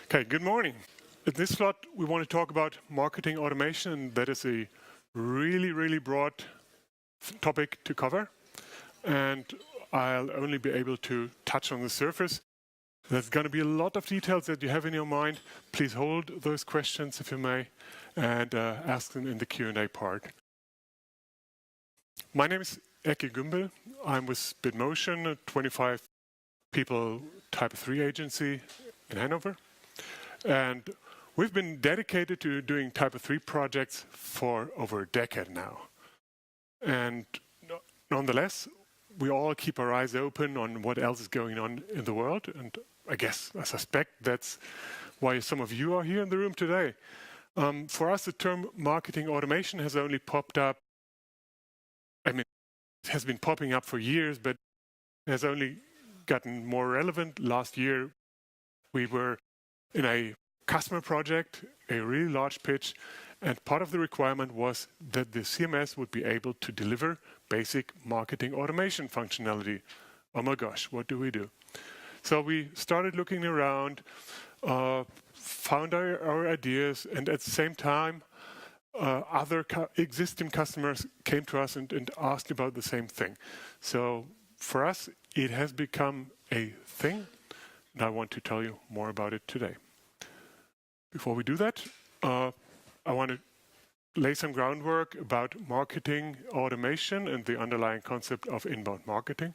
Okay, good morning. In this slot, we want to talk about marketing automation, and that is a really broad topic to cover. And I'll only be able to touch on the surface. There's going to be a lot of details that you have in your mind. Please hold those questions, if you may, and ask them in the Q&A part. My name is Eki Gümbel. I'm with Bitmotion, a 25 people Type 3 agency in Hanover. And we've been dedicated to doing Type 3 projects for over a decade now. And nonetheless, we all keep our eyes open on what else is going on in the world. And I suspect that's why some of you are here in the room today. For us, the term marketing automation has only popped up. It has been popping up for years, but has only gotten more relevant. Last year, we were in a customer project, a really large pitch, and part of the requirement was that the CMS would be able to deliver basic marketing automation functionality. Oh my gosh, what do we do? So we started looking around, found our ideas, and at the same time, other existing customers came to us and asked about the same thing. So for us, it has become a thing, and I want to tell you more about it today. Before we do that, I want to lay some groundwork about marketing automation and the underlying concept of inbound marketing.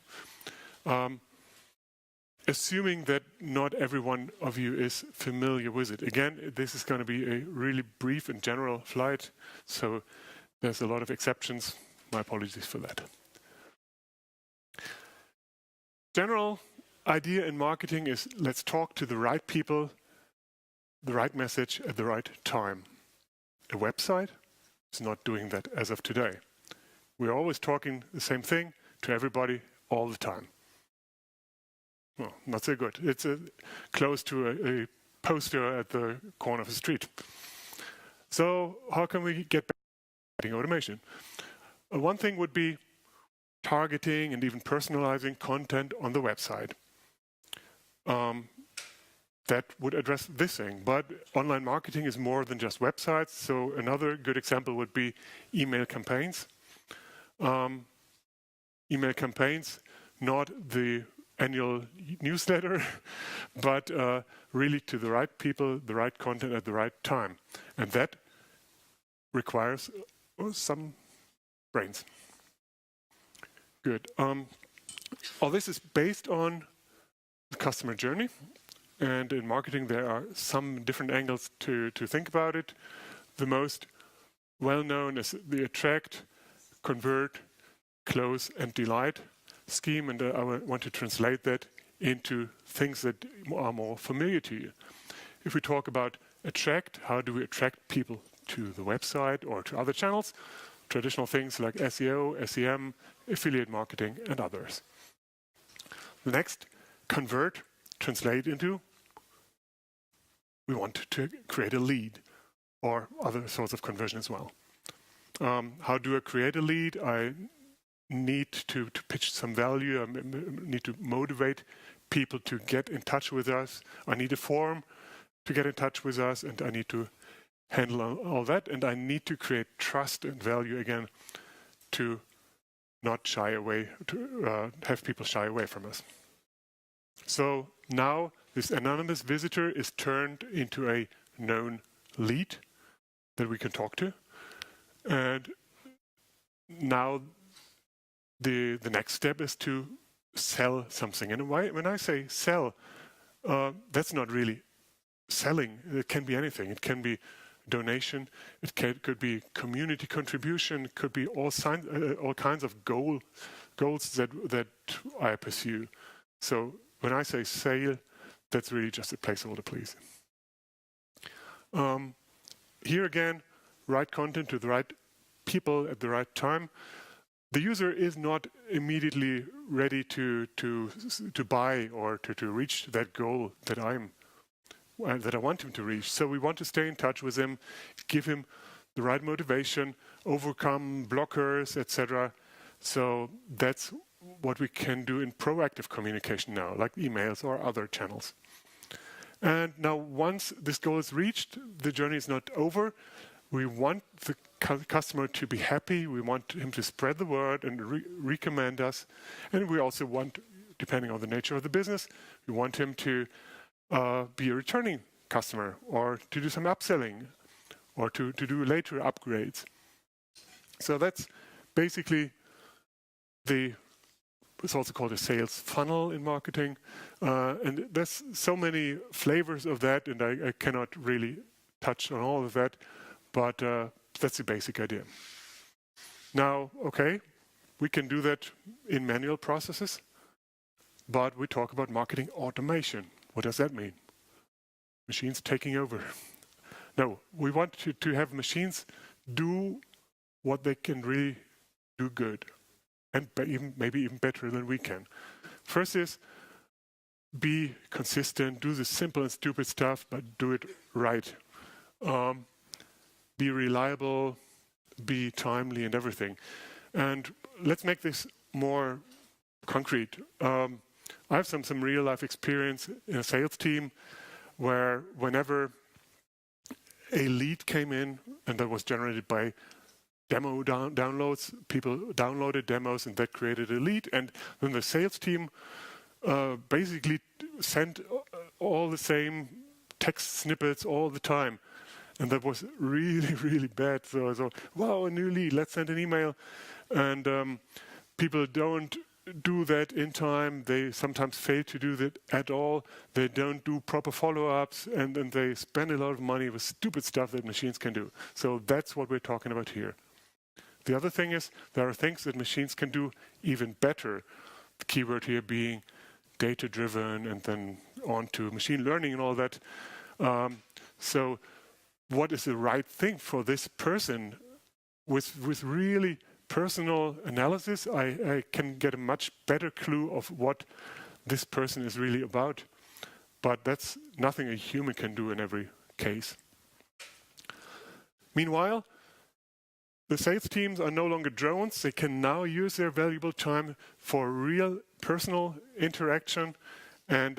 Assuming that not every one of you is familiar with it. Again, this is going to be a really brief and general flight, so there's a lot of exceptions. My apologies for that. General idea in marketing is let's talk to the right people, the right message at the right time. A website is not doing that as of today. We're always talking the same thing to everybody all the time. Well, not so good. It's close to a poster at the corner of the street. So how can we get back to marketing automation? One thing would be targeting and even personalizing content on the website. That would address this thing, but online marketing is more than just websites. So another good example would be email campaigns. Email campaigns, not the annual newsletter, but really to the right people, the right content at the right time. And that requires some brains. Good. All this is based on the customer journey. And in marketing, there are some different angles to think about it. The most well-known is the attract, convert, close, and delight scheme. And I want to translate that into things that are more familiar to you. If we talk about attract, how do we attract people to the website or to other channels? Traditional things like SEO, SEM, affiliate marketing, and others. The next, convert, translate into we want to create a lead or other sorts of conversion as well. How do I create a lead? I need to pitch some value. I need to motivate people to get in touch with us. I need a form to get in touch with us, and I need to handle all that. And I need to create trust and value again to not shy away, to have people shy away from us. So now this anonymous visitor is turned into a known lead that we can talk to. And now the next step is to sell something. And when I say sell, that's not really selling. It can be anything. It can be donation. It could be community contribution. It could be all kinds of goals that I pursue. So when I say sale, that's really just a placeholder, please. Here again, right content to the right people at the right time. The user is not immediately ready to buy or to reach that goal that I want him to reach. So we want to stay in touch with him, give him the right motivation, overcome blockers, etc. So that's what we can do in proactive communication now, like emails or other channels. And now once this goal is reached, the journey is not over. We want the customer to be happy. We want him to spread the word and recommend us. And we also want, depending on the nature of the business, we want him to be a returning customer or to do some upselling or to do later upgrades. So that's basically it's also called a sales funnel in marketing. And there's so many flavors of that, and I cannot really touch on all of that, but that's the basic idea. Now, okay, we can do that in manual processes, but we talk about marketing automation. What does that mean? Machines taking over. No, we want to have machines do what they can really do good, and maybe even better than we can. First is be consistent, do the simple and stupid stuff, but do it right. Be reliable, be timely and everything. And let's make this more concrete. I have some real life experience in a sales team where whenever a lead came in and that was generated by demo downloads, people downloaded demos and that created a lead, and then the sales team basically sent all the same text snippets all the time. And that was really, really bad. So I thought, wow, a new lead, let's send an email. And people don't do that in time. They sometimes fail to do that at all. They don't do proper follow-ups, and they spend a lot of money with stupid stuff that machines can do. So that's what we're talking about here. The other thing is there are things that machines can do even better. The keyword here being data-driven and then on to machine learning and all that. So what is the right thing for this person? With really personal analysis, I can get a much better clue of what this person is really about. But that's nothing a human can do in every case. Meanwhile, the sales teams are no longer drones. They can now use their valuable time for real personal interaction, and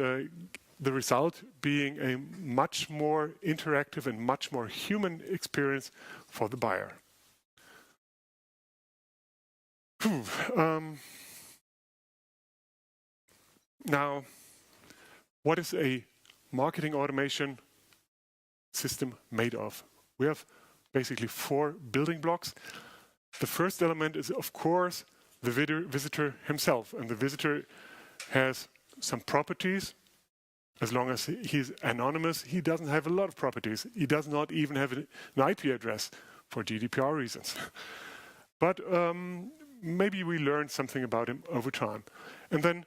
the result being a much more interactive and much more human experience for the buyer. Now, what is a marketing automation system made of? We have basically 4 building blocks. The first element is, of course, the visitor himself. And the visitor has some properties. As long as he's anonymous, he doesn't have a lot of properties. He does not even have an IP address for GDPR reasons. But maybe we learned something about him over time. And then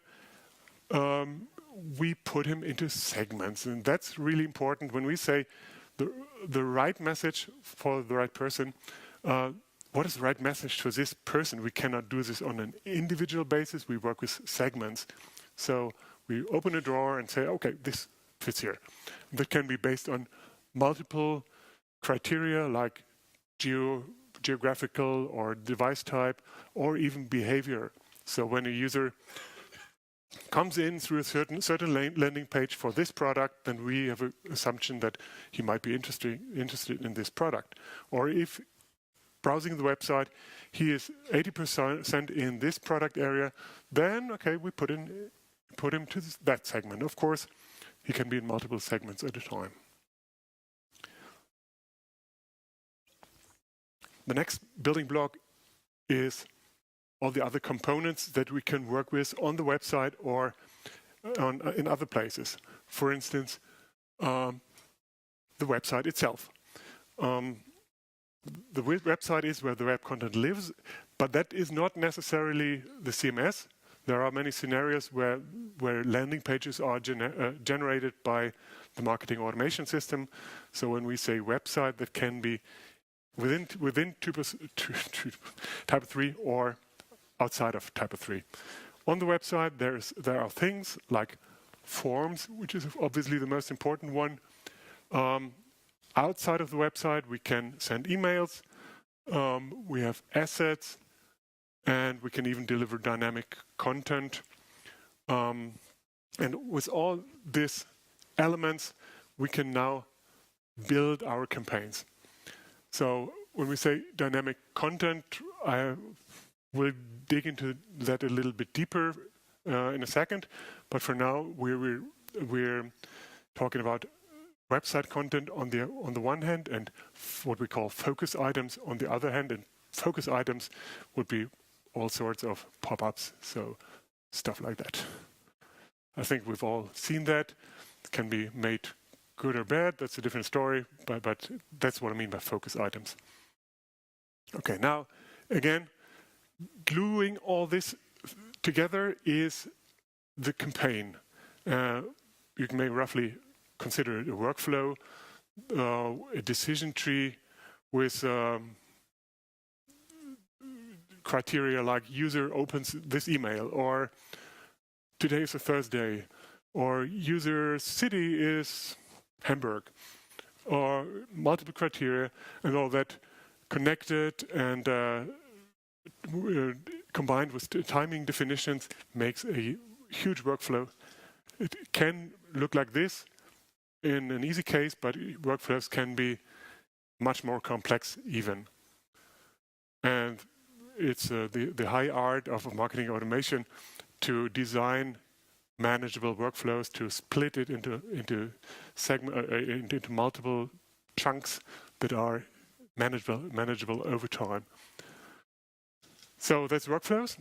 we put him into segments. And that's really important when we say the right message for the right person. What is the right message for this person? We cannot do this on an individual basis. We work with segments. So we open a drawer and say, okay, this fits here. That can be based on multiple criteria like geographical or device type or even behavior. So when a user comes in through a certain landing page for this product, then we have an assumption that he might be interested in this product. Or if browsing the website, he is 80% in this product area, then okay, we put him to that segment. Of course, he can be in multiple segments at a time. The next building block is all the other components that we can work with on the website or in other places. For instance, the website itself. The website is where the web content lives, but that is not necessarily the CMS. There are many scenarios where landing pages are generated by the marketing automation system. So when we say website, that can be within type 3 or outside of type 3. On the website, there are things like forms, which is obviously the most important one. Outside of the website, we can send emails. We have assets, and we can even deliver dynamic content. And with all these elements, we can now build our campaigns. So when we say dynamic content, I will dig into that a little bit deeper in a second. But for now, we're talking about website content on the one hand, and what we call focus items on the other hand. And focus items would be all sorts of pop-ups, so stuff like that. I think we've all seen that. It can be made good or bad. That's a different story, but that's what I mean by focus items. Okay, now again, gluing all this together is the campaign. You may roughly consider it a workflow, a decision tree with criteria like user opens this email, or today is a Thursday, or user city is Hamburg, or multiple criteria, and all that connected and combined with timing definitions makes a huge workflow. It can look like this in an easy case, but workflows can be much more complex even. And it's the high art of marketing automation to design manageable workflows, to split it into multiple chunks that are manageable over time. So that's workflows,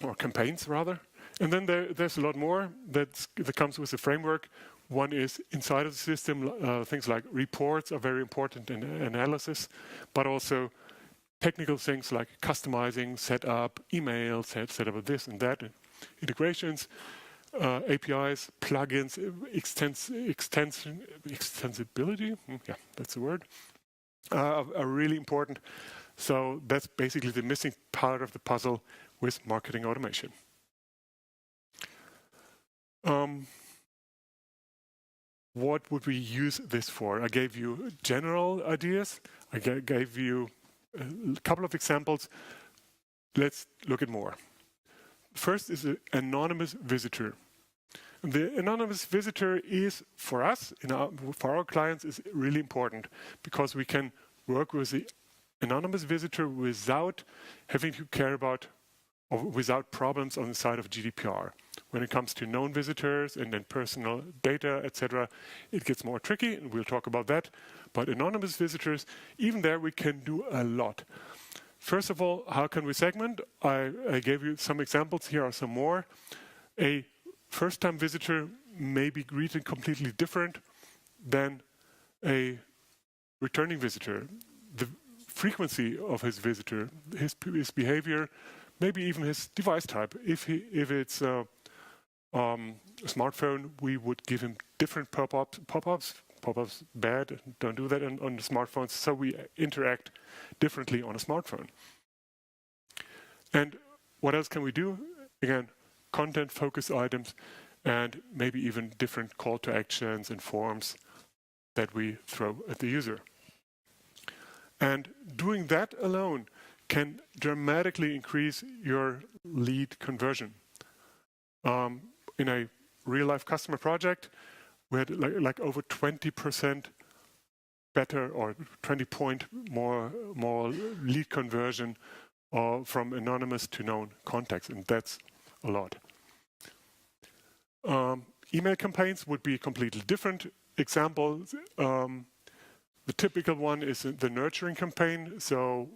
or campaigns rather. And then there's a lot more that comes with the framework. One is inside of the system, things like reports are very important in analysis, but also technical things like customizing, setup, email, setup of this and that, integrations, APIs, plugins, extensibility, yeah, that's the word, are really important. So that's basically the missing part of the puzzle with marketing automation. What would we use this for? I gave you general ideas. I gave you a couple of examples. Let's look at more. First is an anonymous visitor. The anonymous visitor is, for us, for our clients, is really important because we can work with the anonymous visitor without having to care about or without problems on the side of GDPR. When it comes to known visitors and then personal data, etc., it gets more tricky, and we'll talk about that. But anonymous visitors, even there we can do a lot. First of all, how can we segment? I gave you some examples. Here are some more. A first-time visitor may be greeted completely different than a returning visitor. The frequency of his visitor, his behavior, maybe even his device type. If it's a smartphone, we would give him different pop-ups. Pop-ups bad, don't do that on the smartphones. So we interact differently on a smartphone. And what else can we do? Again, content focus items and maybe even different call to actions and forms that we throw at the user. And doing that alone can dramatically increase your lead conversion. In a real-life customer project, we had like over 20% better, or 20-point more lead conversion from anonymous to known contacts, and that's a lot. Email campaigns would be a completely different example. The typical one is the nurturing campaign. So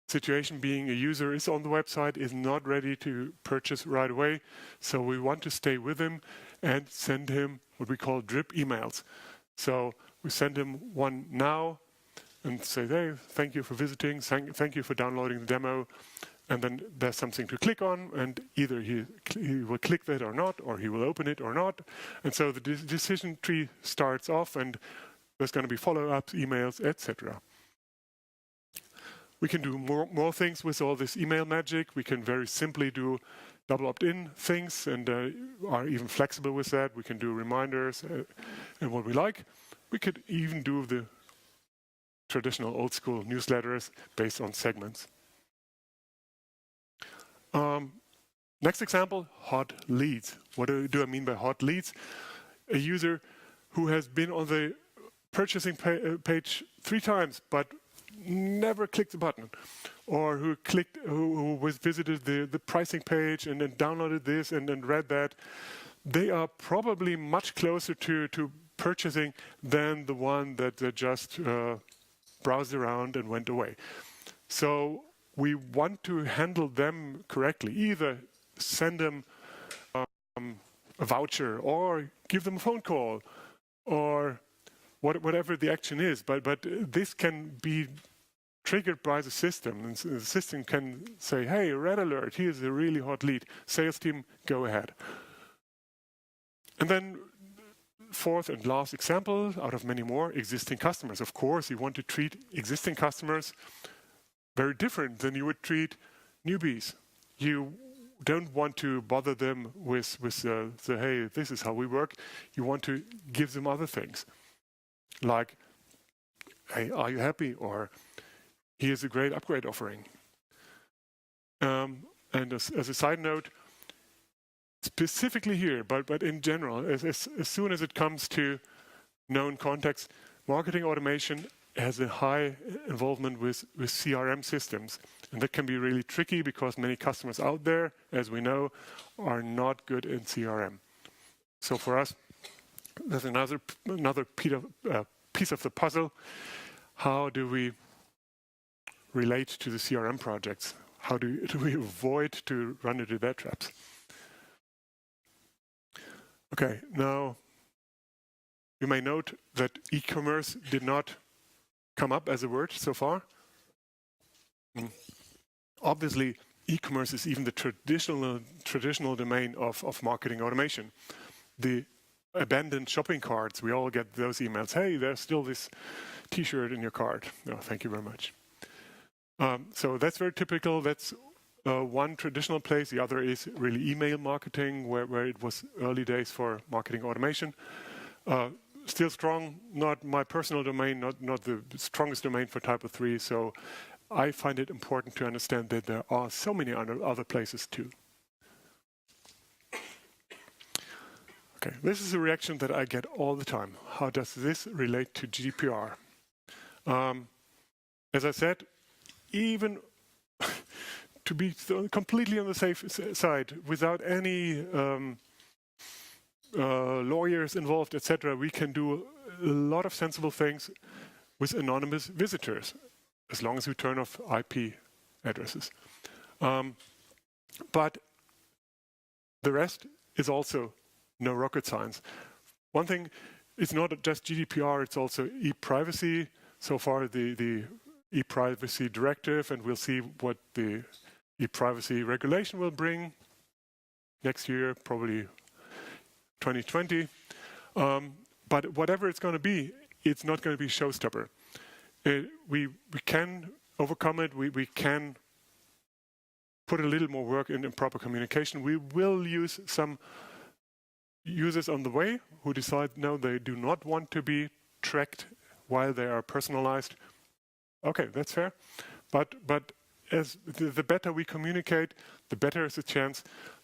situation being a user is on the website, is not ready to purchase right away. So we want to stay with him and send him what we call drip emails. So we send him one now and say, hey, thank you for visiting, thank you for downloading the demo. And then there's something to click on, and either he will click that or not, or he will open it or not. And so the decision tree starts off, and there's going to be follow-ups, emails, etc. We can do more things with all this email magic. We can very simply do double opt-in things and are even flexible with that. We can do reminders and what we like. We could even do the traditional old-school newsletters based on segments. Next example, hot leads. What do I mean by hot leads? A user who has been on the purchasing page 3 times but never clicked the button, or who visited the pricing page and then downloaded this and then read that, they are probably much closer to purchasing than the one that just browsed around and went away. So we want to handle them correctly. Either send them a voucher or give them a phone call or whatever the action is. But this can be triggered by the system. And the system can say, hey, red alert, here's a really hot lead. Sales team, go ahead. And then fourth and last example, out of many more, existing customers. Of course, you want to treat existing customers very different than you would treat newbies. You don't want to bother them with hey, this is how we work. You want to give them other things, like, hey, are you happy? Or here's a great upgrade offering. And as a side note, specifically here, but in general, as soon as it comes to known contacts, marketing automation has a high involvement with CRM systems. And that can be really tricky because many customers out there, as we know, are not good in CRM. So for us, there's another piece of the puzzle. How do we relate to the CRM projects? How do we avoid to run into their traps? Okay, now you may note that e-commerce did not come up as a word so far. Obviously, e-commerce is even the traditional domain of marketing automation. The abandoned shopping carts, we all get those emails. Hey, there's still this T-shirt in your cart. No, thank you very much. So that's very typical. That's one traditional place. The other is really email marketing, where it was early days for marketing automation. Still strong, not my personal domain, not the strongest domain for type of 3. So I find it important to understand that there are so many other places too. Okay, this is a reaction that I get all the time. How does this relate to GDPR? As I said, even to be completely on the safe side, without any lawyers involved, etc., we can do a lot of sensible things with anonymous visitors, as long as we turn off IP addresses. But the rest is also no rocket science. One thing, it's not just GDPR, it's also e-privacy. So far, the e-privacy directive, and we'll see what the e-privacy regulation will bring next year, probably 2020. But whatever it's going to be, it's not going to be a showstopper. We can overcome it. We can put a little more work in proper communication. We will use some users on the way who decide, no, they do not want to be tracked while they are personalized. Okay, that's fair. But as the better we communicate, the better is the chance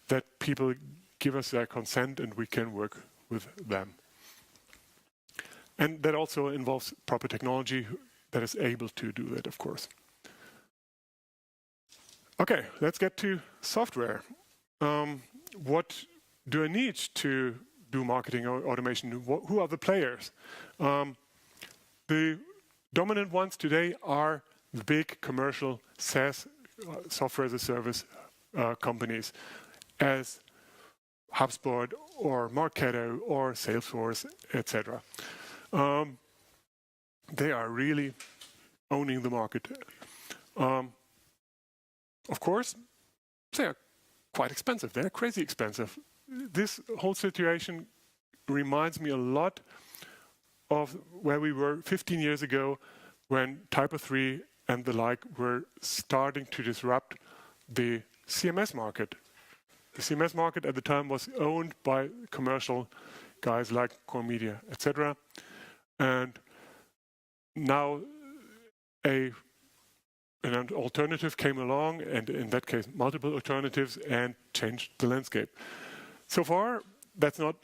that people give us their consent and we can work with them. And that also involves proper technology that is able to do that, of course. Okay, let's get to software. What do I need to do marketing automation? Who are the players? The dominant ones today are the big commercial SaaS, software as a service companies, as HubSpot or Marketo or Salesforce, etc. They are really owning the market. Of course, they are quite expensive. They're crazy expensive. This whole situation reminds me a lot of where we were 15 years ago when Typo 3 and the like were starting to disrupt the CMS market. The CMS market at the time was owned by commercial guys like Core Media, etc. And now an alternative came along, and in that case, multiple alternatives, and changed the landscape. So far, that's not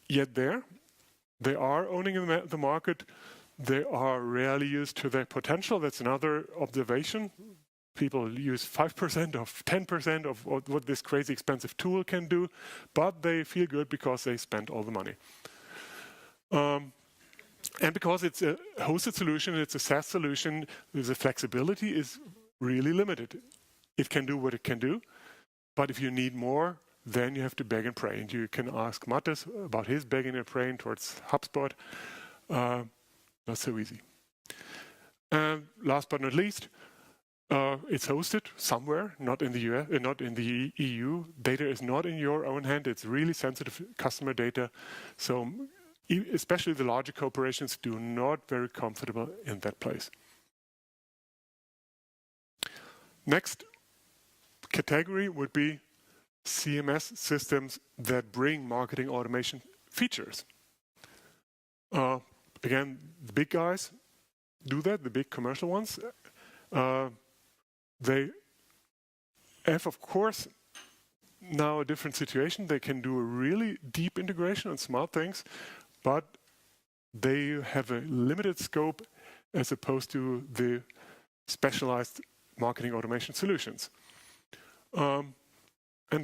yet there. They are owning the market. They are rarely used to their potential. That's another observation. People use 5% of 10% of what this crazy expensive tool can do, but they feel good because they spent all the money. And because it's a hosted solution, it's a SaaS solution, the flexibility is really limited. It can do what it can do, but if you need more, then you have to beg and pray. And you can ask Mattes about his begging and praying towards HubSpot. Not so easy. And last but not least, it's hosted somewhere, not in the US, not in the EU. Data is not in your own hand. It's really sensitive customer data. So especially the larger corporations do not very comfortable in that place. Next category would be CMS systems that bring marketing automation features. Again, the big guys do that, the big commercial ones. They have, of course, now a different situation. They can do a really deep integration on smart things, but they have a limited scope as opposed to the specialized marketing automation solutions. And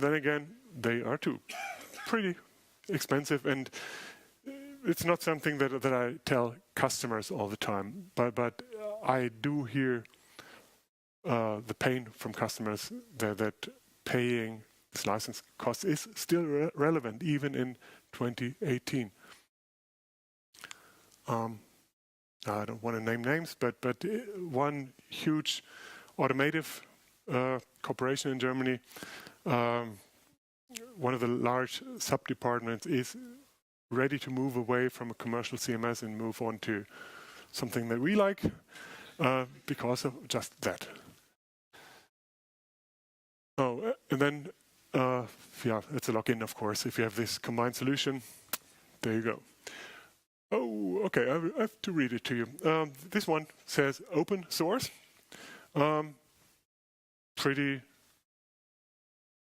then again, they are too pretty expensive, and it's not something that I tell customers all the time, but I do hear the pain from customers that paying this license cost is still relevant even in 2018. I don't want to name names, but one huge automotive corporation in Germany, one of the large sub-departments is ready to move away from a commercial CMS and move on to something that we like because of just that. Oh, and then, yeah, it's a login, of course. If you have this combined solution, there you go. Oh, okay, I have to read it to you. This one says open source. Pretty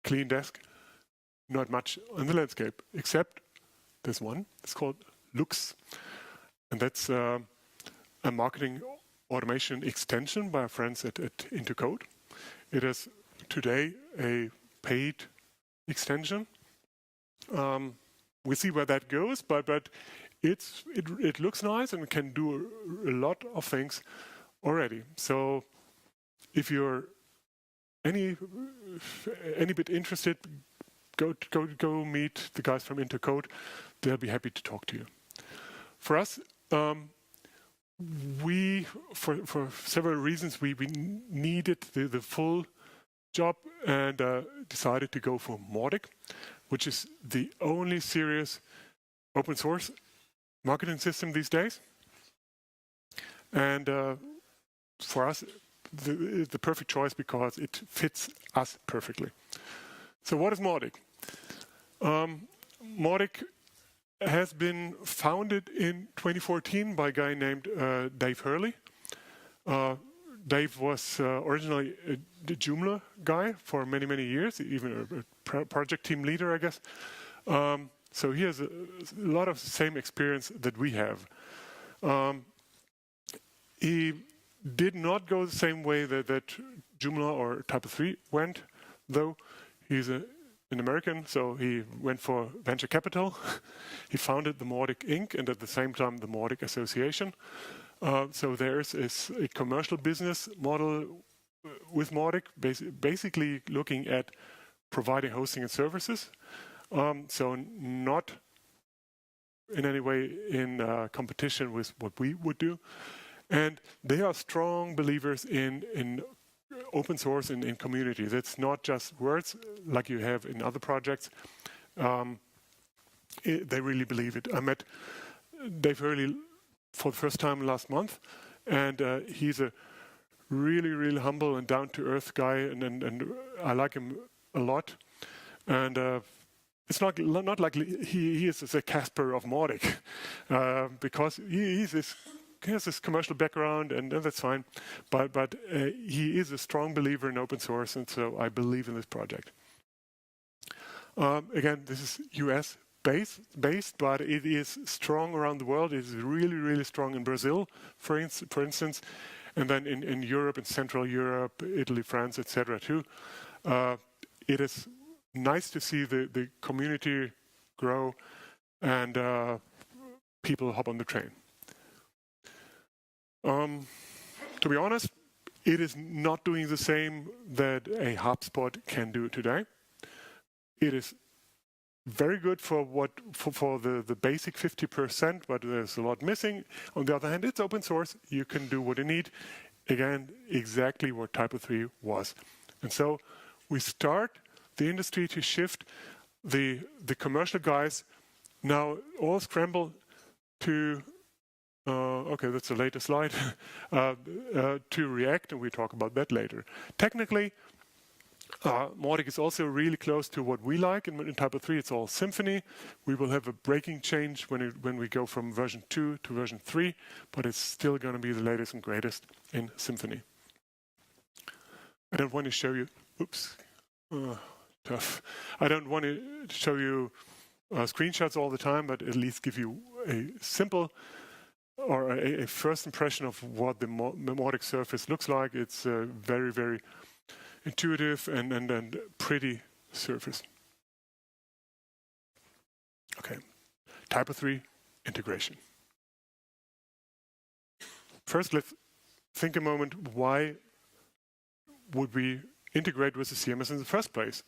clean desk. Not much on the landscape, except this one. It's called Lux. And that's a marketing automation extension by our friends at Intercode. It is today a paid extension. We see where that goes, but it looks nice and can do a lot of things already. So if you're any bit interested, go meet the guys from Intercode. They'll be happy to talk to you. For us, we for several reasons we needed the full job and decided to go for Mautic, which is the only serious open source marketing system these days. And for us, the perfect choice because it fits us perfectly. So what is Mautic? Mautic has been founded in 2014 by a guy named Dave Hurley. Dave was originally the Joomla guy for many, many years, even a project team leader, I guess. So he has a lot of the same experience that we have. He did not go the same way that Joomla or Typo3 went, though. He's an American, so he went for venture capital. He founded the Mautic Inc. and at the same time the Mautic Association. So there's a commercial business model with Mautic, basically looking at providing hosting and services. So not in any way in competition with what we would do. And they are strong believers in open source and in community. That's not just words like you have in other projects. They really believe it. I met Dave Hurley for the first time last month, and he's a really, really humble and down-to-earth guy, and I like him a lot. And it's not like he is a Casper of Mautic, because he has this commercial background, and that's fine. But he is a strong believer in open source, and so I believe in this project. Again, this is US based, but it is strong around the world. It is really, really strong in Brazil, for instance, and then in Europe, in Central Europe, Italy, France, etc. too. It is nice to see the community grow and people hop on the train. To be honest, it is not doing the same that a HubSpot can do today. It is very good for the basic 50%, but there's a lot missing. On the other hand, it's open source. You can do what you need. Again, exactly what Typo 3 was. And so we start the industry to shift. The commercial guys now all scramble to okay, that's a later slide, to React, and we talk about that later. Technically, Mautic is also really close to what we like in Typo 3. It's all Symfony. We will have a breaking change when we go from version 2 to version 3, but it's still going to be the latest and greatest in Symfony. I don't want to show you, oops, tough. I don't want to show you screenshots all the time, but at least give you a simple or a first impression of what the Mautic surface looks like. It's a very, very intuitive and pretty surface. Okay, Typo 3 integration. First, let's think a moment, why would we integrate with the CMS in the first place?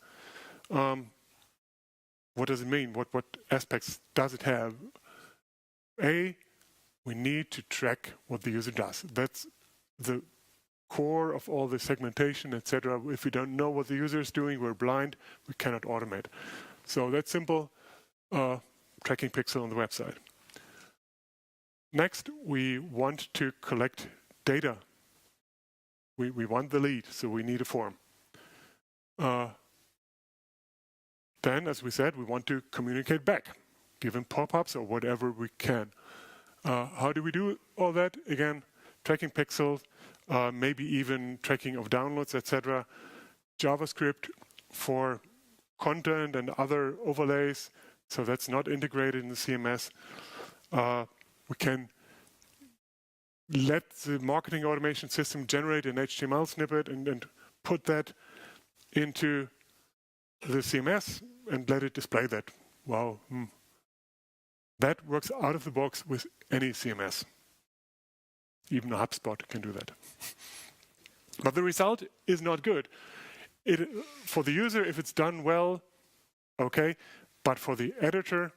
What does it mean? What aspects does it have? We need to track what the user does. That's the core of all the segmentation, etc. If we don't know what the user is doing, we're blind, we cannot automate. So that's simple, tracking pixel on the website. Next, we want to collect data. We want the lead, so we need a form. Then, as we said, we want to communicate back, give them pop-ups or whatever we can. How do we do all that? Again, tracking pixels, maybe even tracking of downloads, etc. JavaScript for content and other overlays, so that's not integrated in the CMS. We can let the marketing automation system generate an HTML snippet and put that into the CMS and let it display that. Wow. That works out of the box with any CMS. Even a HubSpot can do that. But the result is not good. For the user, if it's done well, okay. But for the editor,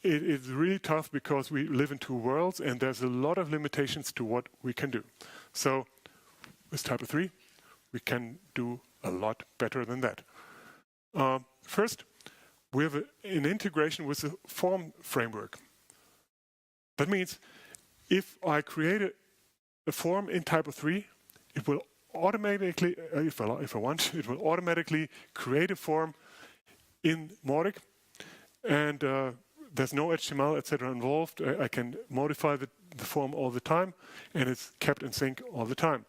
it is really tough because we live in two worlds and there's a lot of limitations to what we can do. So with Typo 3, we can do a lot better than that. First, we have an integration with the form framework. That means if I create a form in Typo 3, it will automatically, if I want, it will automatically create a form in Mautic, and there's no HTML, etc. involved. I can modify the form all the time, and it's kept in sync all the time.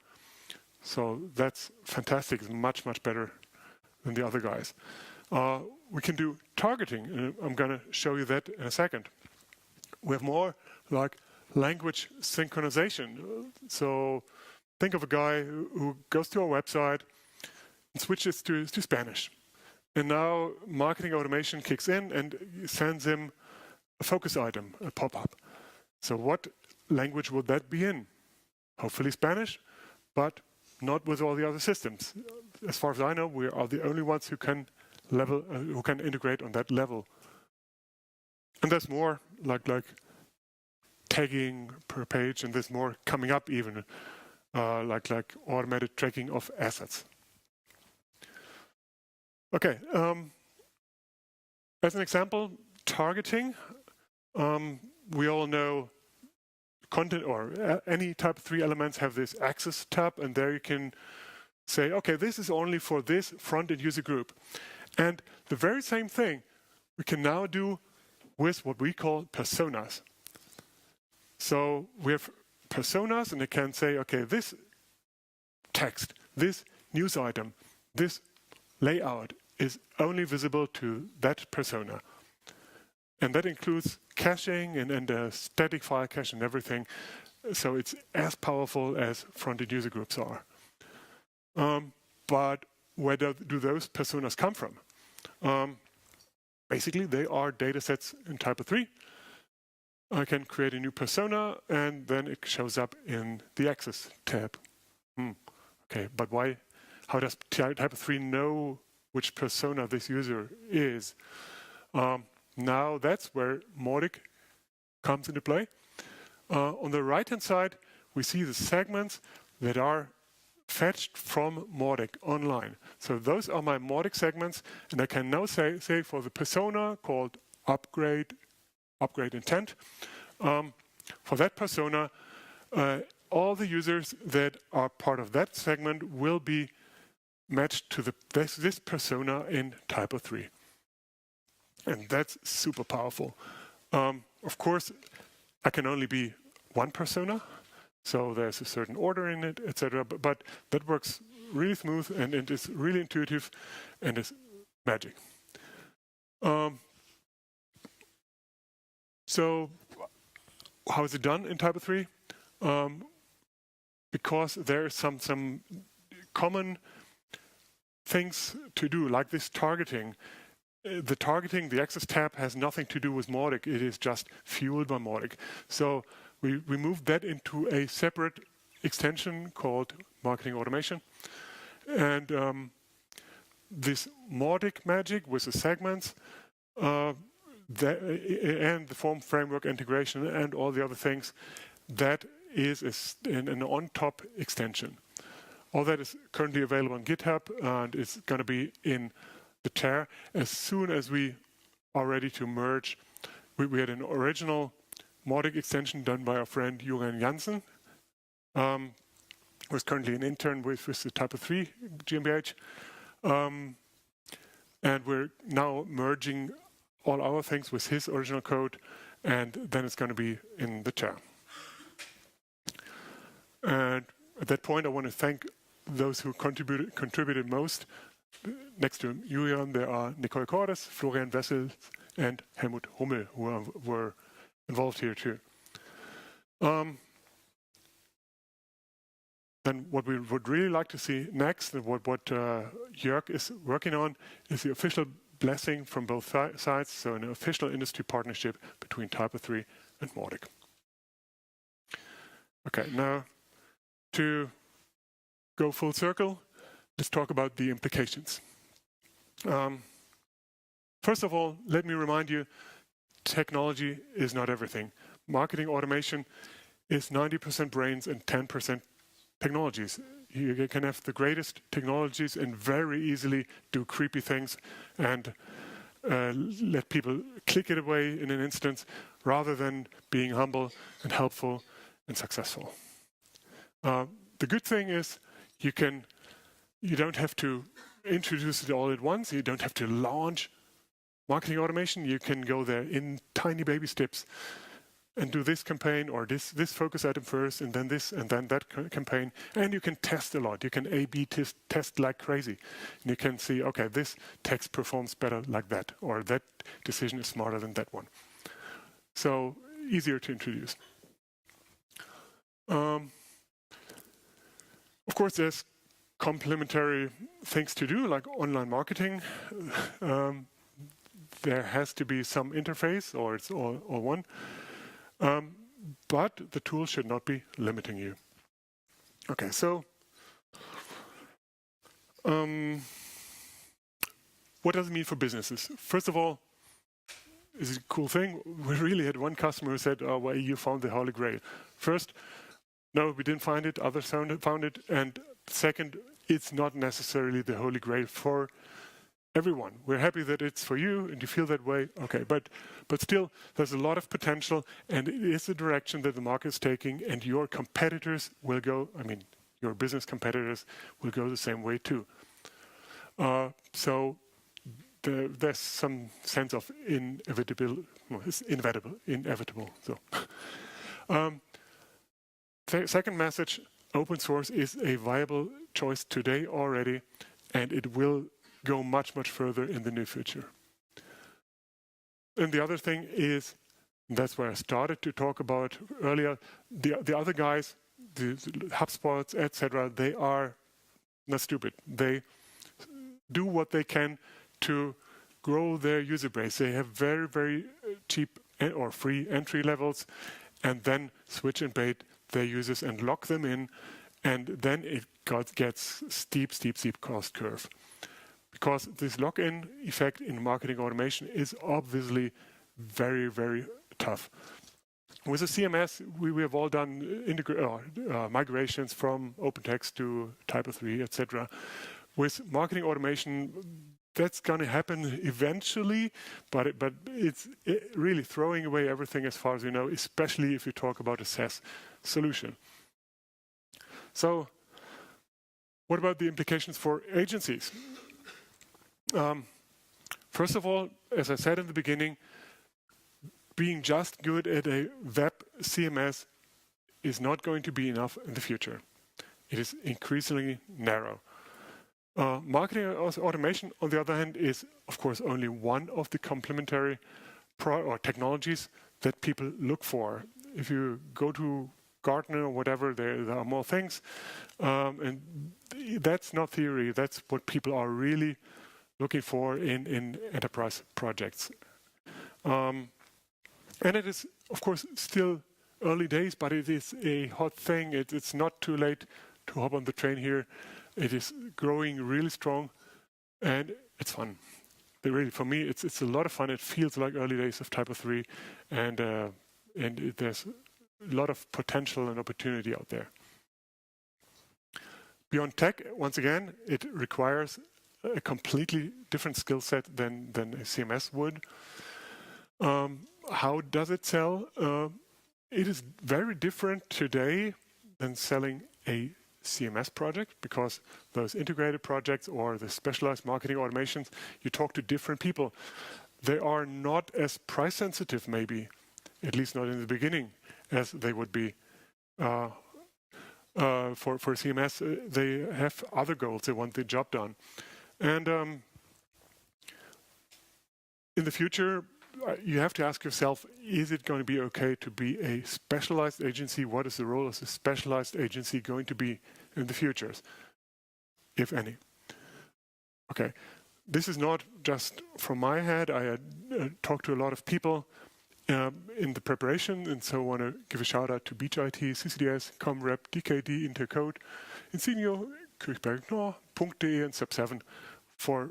So that's fantastic. It's much, much better than the other guys. We can do targeting, and I'm going to show you that in a second. We have more like language synchronization. So think of a guy who goes to our website and switches to Spanish. And now marketing automation kicks in and sends him a focus item, a pop-up. So what language would that be in? Hopefully Spanish, but not with all the other systems. As far as I know, we are the only ones who can integrate on that level. And there's more like tagging per page, and there's more coming up even, like automated tracking of assets. Okay, as an example, targeting. We all know content or any Typo 3 elements have this access tab, and there you can say, okay, this is only for this front-end user group. And the very same thing we can now do with what we call personas. So we have personas, and I can say, okay, this text, this news item, this layout is only visible to that persona. And that includes caching and static file cache and everything. So it's as powerful as front-end user groups are. But where do those personas come from? Basically, they are data sets in Typo-3. I can create a new persona, and then it shows up in the Access tab. Okay, but why? How does Typo-3 know which persona this user is? Now that's where Mautic comes into play. On the right-hand side, we see the segments that are fetched from Mautic online. So those are my Mautic segments, and I can now say for the persona called upgrade intent, for that persona, all the users that are part of that segment will be matched to this persona in Typo-3. And that's super powerful. Of course, I can only be one persona, so there's a certain order in it, etc. But that works really smooth, and it is really intuitive, and it's magic. So how is it done in Typo-3? Because there are some common things to do, like this targeting. The targeting, the Access tab, has nothing to do with Mautic. It is just fueled by Mautic. So we moved that into a separate extension called Marketing Automation. And this Mautic magic with the segments and the form framework integration and all the other things, that is an on-top extension. All that is currently available on GitHub, and it's going to be in the tear as soon as we are ready to merge. We had an original Mautic extension done by our friend Jürgen Jansen, who is currently an intern with the Typo-3 GmbH. And we're now merging all our things with his original code, and then it's going to be in the tear. And at that point, I want to thank those who contributed most. Next to Julian, there are Nicole Cordes, Florian Wessels, and Helmut Hummel, who were involved here too. Then what we would really like to see next, and what Jörg is working on, is the official blessing from both sides, so an official industry partnership between Typo-3 and Mautic. Okay, now to go full circle, let's talk about the implications. First of all, let me remind you, technology is not everything. Marketing automation is 90% brains and 10% technologies. You can have the greatest technologies and very easily do creepy things and let people click it away in an instant, rather than being humble and helpful and successful. The good thing is you don't have to introduce it all at once. You don't have to launch marketing automation. You can go there in tiny baby steps and do this campaign or this focus item first, and then this, and then that campaign. And you can test a lot. You can A/B test like crazy. And you can see, okay, this text performs better like that, or that decision is smarter than that one. So easier to introduce. Of course, there's complementary things to do, like online marketing. There has to be some interface, or it's all one. But the tool should not be limiting you. Okay, so what does it mean for businesses? First of all, it's a cool thing. We really had one customer who said, "Oh, well, you found the Holy Grail." First, no, we didn't find it. Others found it. And second, it's not necessarily the Holy Grail for everyone. We're happy that it's for you and you feel that way. Okay, but still, there's a lot of potential, and it is the direction that the market is taking, and your competitors will go, your business competitors will go the same way too. So there's some sense of inevitable. So, second message, open source is a viable choice today already, and it will go much, much further in the near future. And the other thing is, that's where I started to talk about earlier, the other guys, the HubSpots, etc., they are not stupid. They do what they can to grow their user base. They have very, very cheap or free entry levels, and then switch and bait their users and lock them in, and then it gets steep cost curve. Because this lock-in effect in marketing automation is obviously very, very tough. With a CMS, we have all done migrations from OpenText to Typo3, etc. With marketing automation, that's going to happen eventually, but it's really throwing away everything as far as you know, especially if you talk about a SaaS solution. So, what about the implications for agencies? First of all, as I said in the beginning, being just good at a web CMS is not going to be enough in the future. It is increasingly narrow. Marketing automation, on the other hand, is of course only one of the complementary technologies that people look for. If you go to Gartner or whatever, there are more things, and that's not theory. That's what people are really looking for in enterprise projects. And it is, of course, still early days, but it is a hot thing. It's not too late to hop on the train here. It is growing really strong, and it's fun. Really, for me, it's a lot of fun. It feels like early days of Typo3, and there's a lot of potential and opportunity out there. Beyond tech, once again, it requires a completely different skill set than a CMS would. How does it sell? It is very different today than selling a CMS project, because those integrated projects or the specialized marketing automations, you talk to different people. They are not as price sensitive, maybe, at least not in the beginning, as they would be. For CMS, they have other goals. They want the job done. And in the future, you have to ask yourself, is it going to be okay to be a specialized agency? What is the role of a specialized agency going to be in the future, if any? Okay, this is not just from my head. I had talked to a lot of people in the preparation, and so I want to give a shout out to Beach IT, CCDS, ComRep, DKD, Intercode, Insigno, Kirchberg-Nord.de, and Sub7 for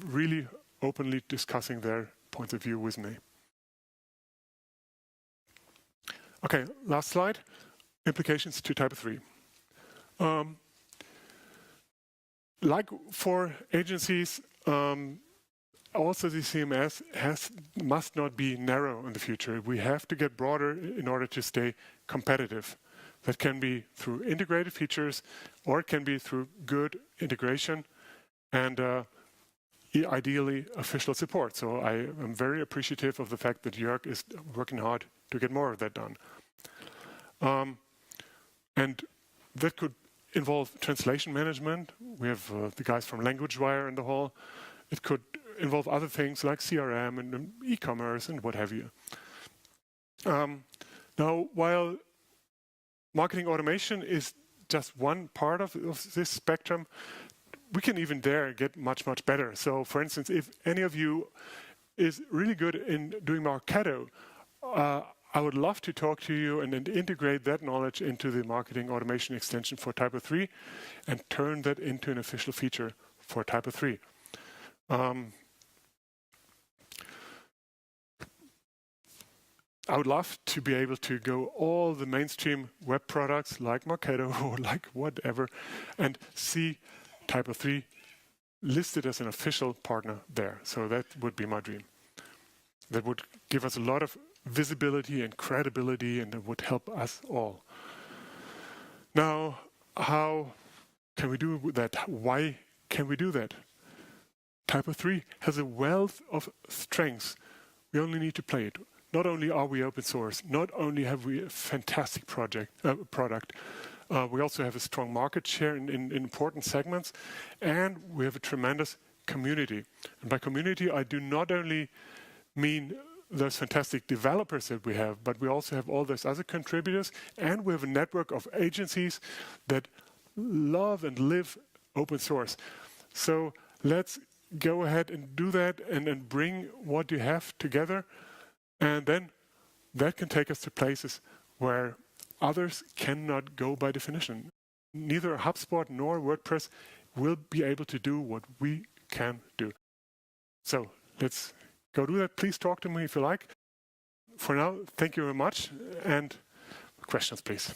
really openly discussing their points of view with me. Okay, last slide. Implications to Typo3. Like for agencies, also the CMS must not be narrow in the future. We have to get broader in order to stay competitive. That can be through integrated features, or it can be through good integration and ideally official support. So I am very appreciative of the fact that Jörg is working hard to get more of that done. And that could involve translation management. We have the guys from LanguageWire in the hall. It could involve other things like CRM and e-commerce and what have you. Now, while marketing automation is just one part of this spectrum, we can even there get much better. So, for instance, if any of you is really good in doing Marketo, I would love to talk to you and then integrate that knowledge into the marketing automation extension for Typo3 and turn that into an official feature for Typo3. I would love to be able to go all the mainstream web products like Marketo or like whatever and see Typo3 listed as an official partner there. So that would be my dream. That would give us a lot of visibility and credibility, and it would help us all. Now, how can we do that? Why can we do that? Typo3 has a wealth of strengths. We only need to play it. Not only are we open source, not only have we a fantastic product, we also have a strong market share in important segments, and we have a tremendous community. And by community, I do not only mean those fantastic developers that we have, but we also have all those other contributors, and we have a network of agencies that love and live open source. So let's go ahead and do that and bring what you have together, and then that can take us to places where others cannot go by definition. Neither HubSpot nor WordPress will be able to do what we can do. So let's go do that. Please talk to me if you like. For now, thank you very much, and questions, please.